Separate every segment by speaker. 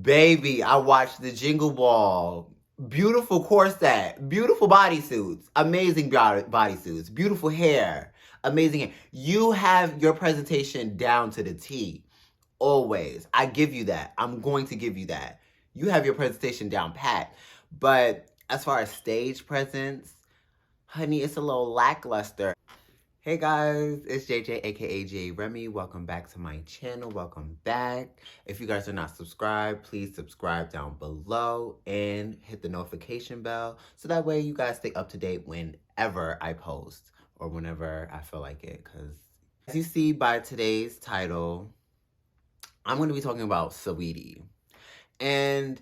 Speaker 1: Baby, I watched the Jingle Ball. Beautiful corset, beautiful bodysuits, amazing bodysuits, beautiful hair, amazing hair. You have your presentation down to the T. Always. I give you that. I'm going to give you that. You have your presentation down pat. But as far as stage presence, honey, it's a little lackluster. Hey guys, it's JJ aka J Remy. Welcome back to my channel. Welcome back. If you guys are not subscribed, please subscribe down below and hit the notification bell so that way you guys stay up to date whenever I post or whenever I feel like it. Because as you see by today's title, I'm going to be talking about Saweetie. And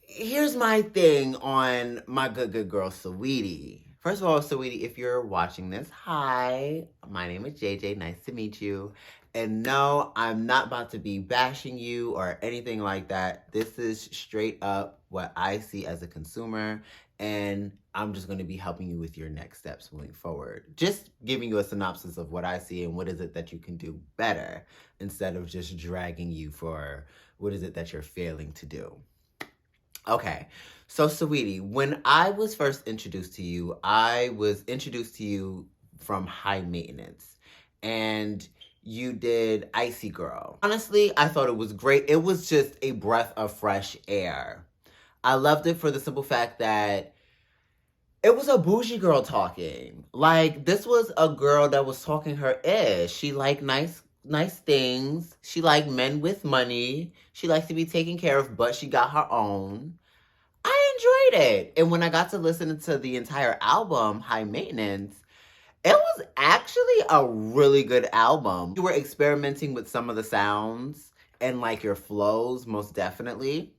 Speaker 1: here's my thing on my good girl Saweetie. First of all, Saweetie, if you're watching this, hi, my name is JJ, nice to meet you. And no, I'm not about to be bashing you or anything like that. This is straight up what I see as a consumer, and I'm just going to be helping you with your next steps moving forward. Just giving you a synopsis of what I see and what is it that you can do better instead of just dragging you for what is it that you're failing to do. Okay, so Saweetie, when I was first introduced to you, I was introduced to you from High Maintenance, and you did Icy Girl. Honestly, I thought it was great. It was just a breath of fresh air. I loved it for the simple fact that it was a bougie girl talking. Like, this was a girl that was talking her ish. She liked nice things. She liked men with money. She likes to be taken care of, but she got her own. I enjoyed it. And when I got to listen to the entire album, High Maintenance, it was actually a really good album. You were experimenting with some of the sounds and like your flows, most definitely.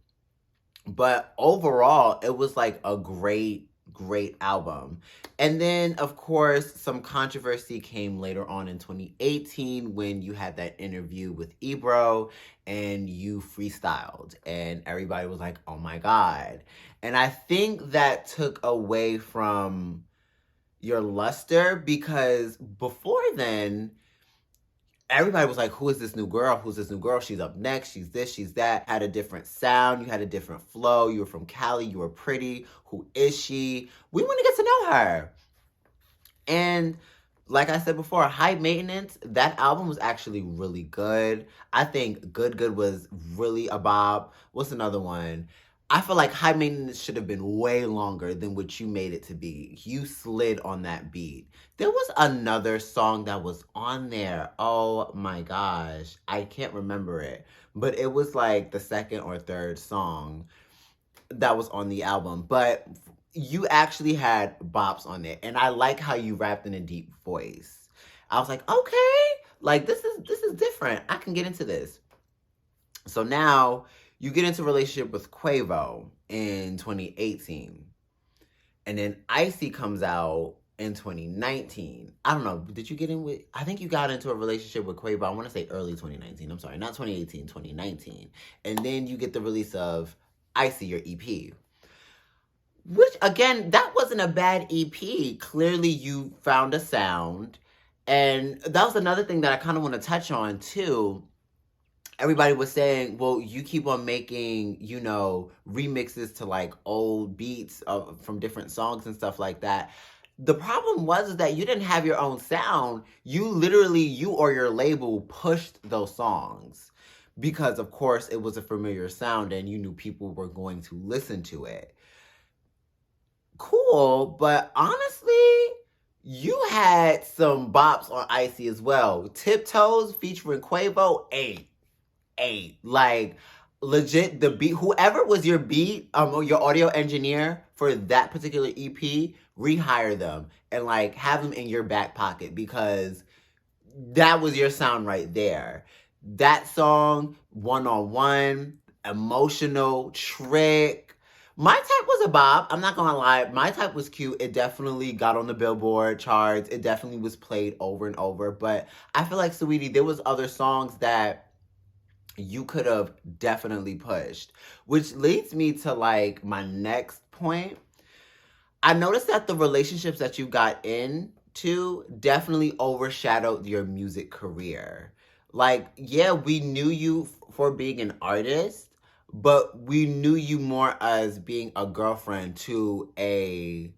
Speaker 1: But overall, it was like a great album. And then, of course, some controversy came later on in 2018 when you had that interview with Ebro and you freestyled and everybody was like, oh my God. And I think that took away from your luster because before then, everybody was like, who is this new girl? Who's this new girl? She's up next. She's this, she's that. Had a different sound. You had a different flow. You were from Cali. You were pretty. Who is she? We want to get to know her. And like I said before, High Maintenance, that album was actually really good. I think Good was really a bop. What's another one? I feel like High Maintenance should have been way longer than what you made it to be. You slid on that beat. There was another song that was on there. Oh my gosh. I can't remember it. But it was like the second or third song that was on the album. But you actually had bops on it. And I like how you rapped in a deep voice. I was like, okay. Like, this is different. I can get into this. So now you get into a relationship with Quavo in 2018. And then Icy comes out in 2019. I don't know. Did you get in with... I think you got into a relationship with Quavo. I want to say early 2019. I'm sorry. Not 2018, 2019. And then you get the release of Icy, your EP. Which, again, that wasn't a bad EP. Clearly, you found a sound. And that was another thing that I kind of want to touch on, too. Everybody was saying, well, you keep on making, you know, remixes to like old beats from different songs and stuff like that. The problem was that you didn't have your own sound. You literally, you or your label pushed those songs because, of course, it was a familiar sound and you knew people were going to listen to it. Cool, but honestly, you had some bops on Icy as well. Tiptoes featuring Quavo, 8. Like, legit, the beat, whoever was your beat, your audio engineer for that particular EP, rehire them and like have them in your back pocket because that was your sound right there. That song, One on One, Emotional, Trick. My Type was a bop. I'm not gonna lie. My Type was cute. It definitely got on the Billboard charts. It definitely was played over and over. But I feel like, Saweetie, there was other songs that you could have definitely pushed. Which leads me to like my next point. I noticed that the relationships that you got into definitely overshadowed your music career. Like, yeah, we knew you for being an artist, but we knew you more as being a girlfriend to a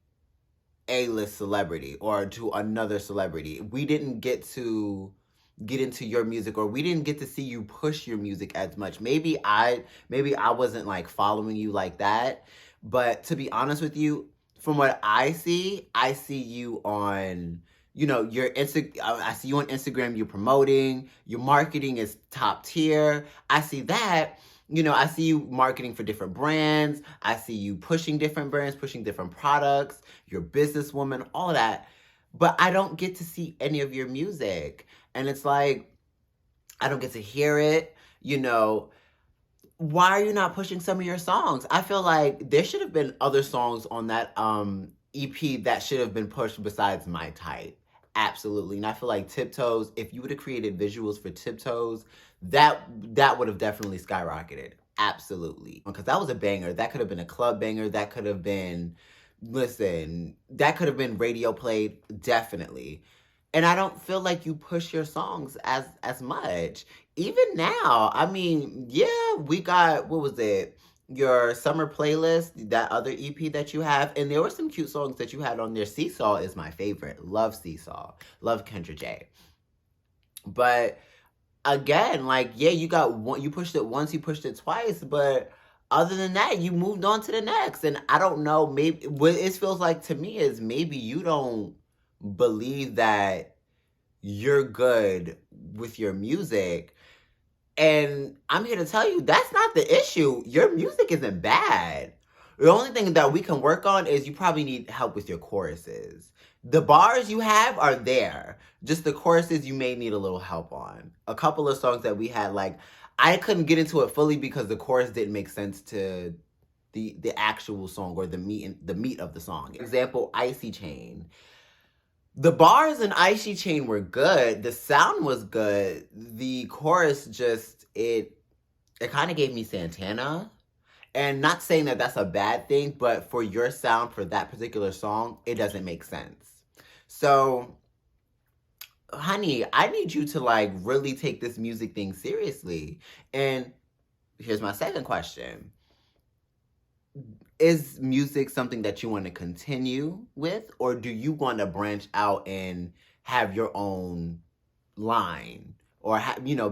Speaker 1: A-list celebrity or to another celebrity. We didn't get into your music, or we didn't get to see you push your music as much. Maybe I wasn't like following you like that. But to be honest with you, from what I see you on, your I see you on Instagram, you're promoting, your marketing is top tier. I see that. I see you marketing for different brands. I see you pushing different brands, pushing different products. You're a businesswoman, all of that. But I don't get to see any of your music. And it's like, I don't get to hear it. Why are you not pushing some of your songs? I feel like there should have been other songs on that EP that should have been pushed besides My Type. Absolutely. And I feel like Tiptoes, if you would have created visuals for Tiptoes, that would have definitely skyrocketed. Absolutely. Because that was a banger. That could have been a club banger. That could have been, listen, that could have been radio played, definitely. And I don't feel like you push your songs as much. Even now, I mean, yeah, we got, what was it? Your summer playlist, that other EP that you have, and there were some cute songs that you had on there. Seesaw is my favorite. Love Seesaw. Love Kendra J. But again, like, yeah, you pushed it once, you pushed it twice, but other than that, you moved on to the next. And I don't know, maybe what it feels like to me is maybe you don't believe that you're good with your music. And I'm here to tell you, that's not the issue. Your music isn't bad. The only thing that we can work on is you probably need help with your choruses. The bars you have are there. Just the choruses you may need a little help on. A couple of songs that we had, like, I couldn't get into it fully because the chorus didn't make sense to the actual song or the meat of the song. Example, Icy Chain. The bars in Icy Chain were good. The sound was good. The chorus just, it kind of gave me Santana. And not saying that that's a bad thing, but for your sound, for that particular song, it doesn't make sense. So, honey, I need you to like really take this music thing seriously. And here's my second question. Is music something that you want to continue with, or do you want to branch out and have your own line, or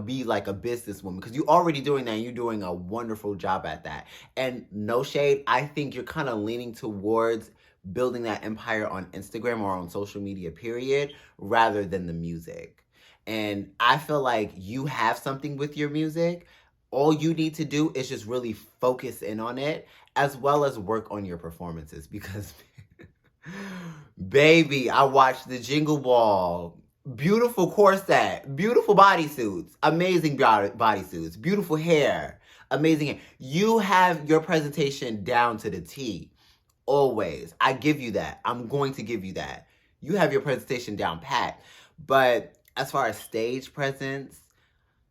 Speaker 1: be like a businesswoman? Because you're already doing that, and you're doing a wonderful job at that. And no shade, I think you're kind of leaning towards building that empire on Instagram or on social media, period, rather than the music. And I feel like you have something with your music. All you need to do is just really focus in on it, as well as work on your performances. Because, baby, I watched the Jingle Ball. Beautiful corset, beautiful bodysuits, amazing bodysuits, beautiful hair, amazing hair. You have your presentation down to the T. Always. I give you that. I'm going to give you that. You have your presentation down pat. But as far as stage presence,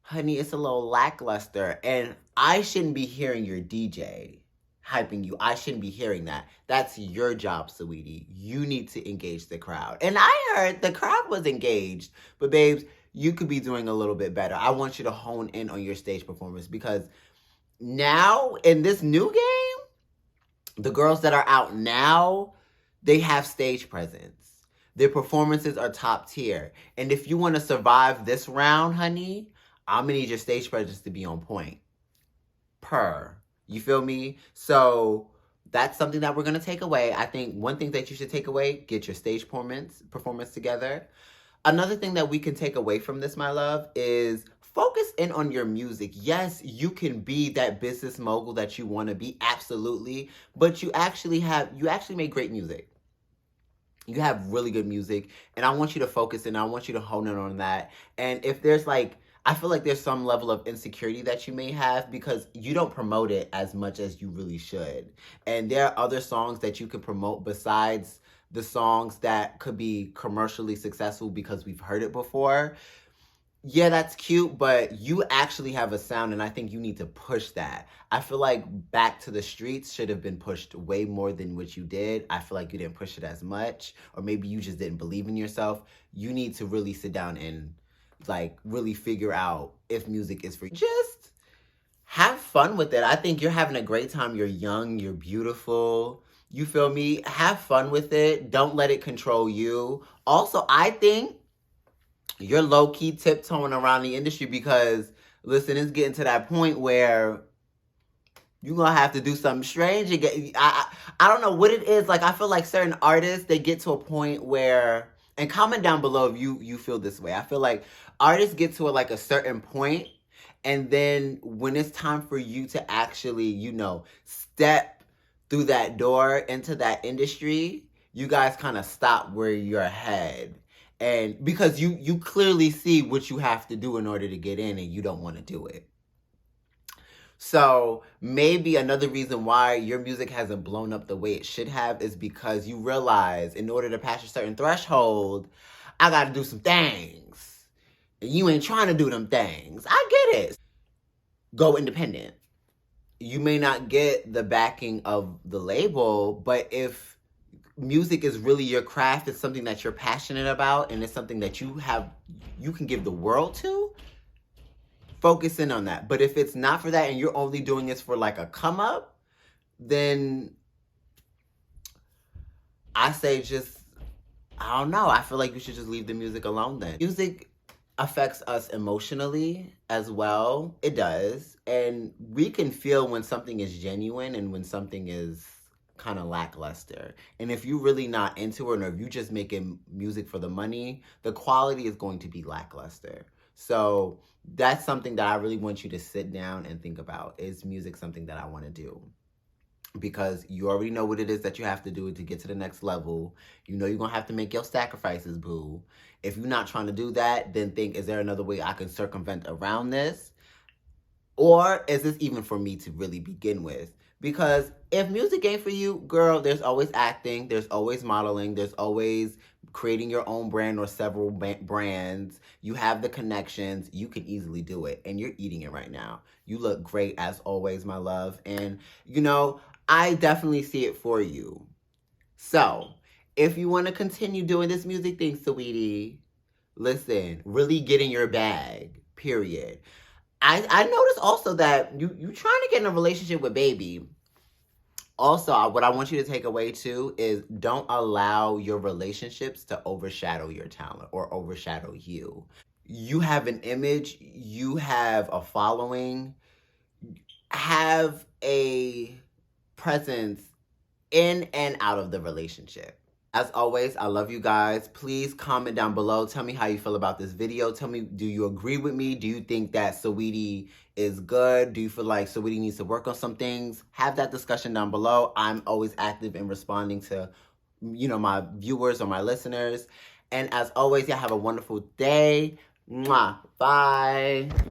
Speaker 1: honey, it's a little lackluster. And I shouldn't be hearing your DJ hyping you. I shouldn't be hearing that. That's your job, Saweetie. You need to engage the crowd. And I heard the crowd was engaged. But babes, you could be doing a little bit better. I want you to hone in on your stage performance, because now in this new game, the girls that are out now, they have stage presence. Their performances are top tier. And if you want to survive this round, honey, I'm going to need your stage presence to be on point. You feel me? So that's something that we're going to take away. I think one thing that you should take away, get your stage performance together. Another thing that we can take away from this, my love, is focus in on your music. Yes, you can be that business mogul that you want to be, absolutely. But you actually make great music. You have really good music. And I want you to focus and I want you to hone in on that. And if there's I feel like there's some level of insecurity that you may have because you don't promote it as much as you really should. And there are other songs that you could promote besides the songs that could be commercially successful because we've heard it before. Yeah, that's cute, but you actually have a sound, and I think you need to push that. I feel like Back to the Streets should have been pushed way more than what you did. I feel like you didn't push it as much, or maybe you just didn't believe in yourself. You need to really sit down and really figure out if music is for you. Just have fun with it. I think you're having a great time. You're young, you're beautiful. You feel me? Have fun with it. Don't let it control you. Also, I think you're low-key tiptoeing around the industry because, listen, it's getting to that point where you're gonna have to do something strange. I don't know what it is. Like, I feel like certain artists, they get to a point where, and comment down below if you feel this way. I feel like artists get to like a certain point, and then when it's time for you to actually, step through that door into that industry, you guys kind of stop where you're head. And because you clearly see what you have to do in order to get in, and you don't want to do it. So maybe another reason why your music hasn't blown up the way it should have is because you realize in order to pass a certain threshold, I got to do some things. And you ain't trying to do them things. I get it. Go independent. You may not get the backing of the label, but if music is really your craft, it's something that you're passionate about, and it's something that you can give the world to, focus in on that. But if it's not for that and you're only doing this for like a come up, then I say I don't know. I feel like you should just leave the music alone then. Music affects us emotionally as well. It does. And we can feel when something is genuine and when something is kind of lackluster. And if you're really not into it, or if you're just making music for the money, the quality is going to be lackluster. So that's something that I really want you to sit down and think about. Is music something that I want to do? Because you already know what it is that you have to do to get to the next level. You know you're going to have to make your sacrifices, boo. If you're not trying to do that, then think, is there another way I can circumvent around this? Or is this even for me to really begin with? Because if music ain't for you, girl, there's always acting, there's always modeling, there's always creating your own brand or several brands. You have the connections. You can easily do it. And you're eating it right now. You look great as always, my love. And, I definitely see it for you. So, if you want to continue doing this music thing, Saweetie, listen, really get in your bag, period. I noticed also that you trying to get in a relationship with Baby. Also, what I want you to take away too is don't allow your relationships to overshadow your talent or overshadow you. You have an image, you have a following, have a presence in and out of the relationship. As always, I love you guys. Please comment down below. Tell me how you feel about this video. Tell me, do you agree with me? Do you think that Saweetie is good? Do you feel like Saweetie needs to work on some things? Have that discussion down below. I'm always active in responding to, my viewers or my listeners. And as always, y'all have a wonderful day. Mwah. Bye.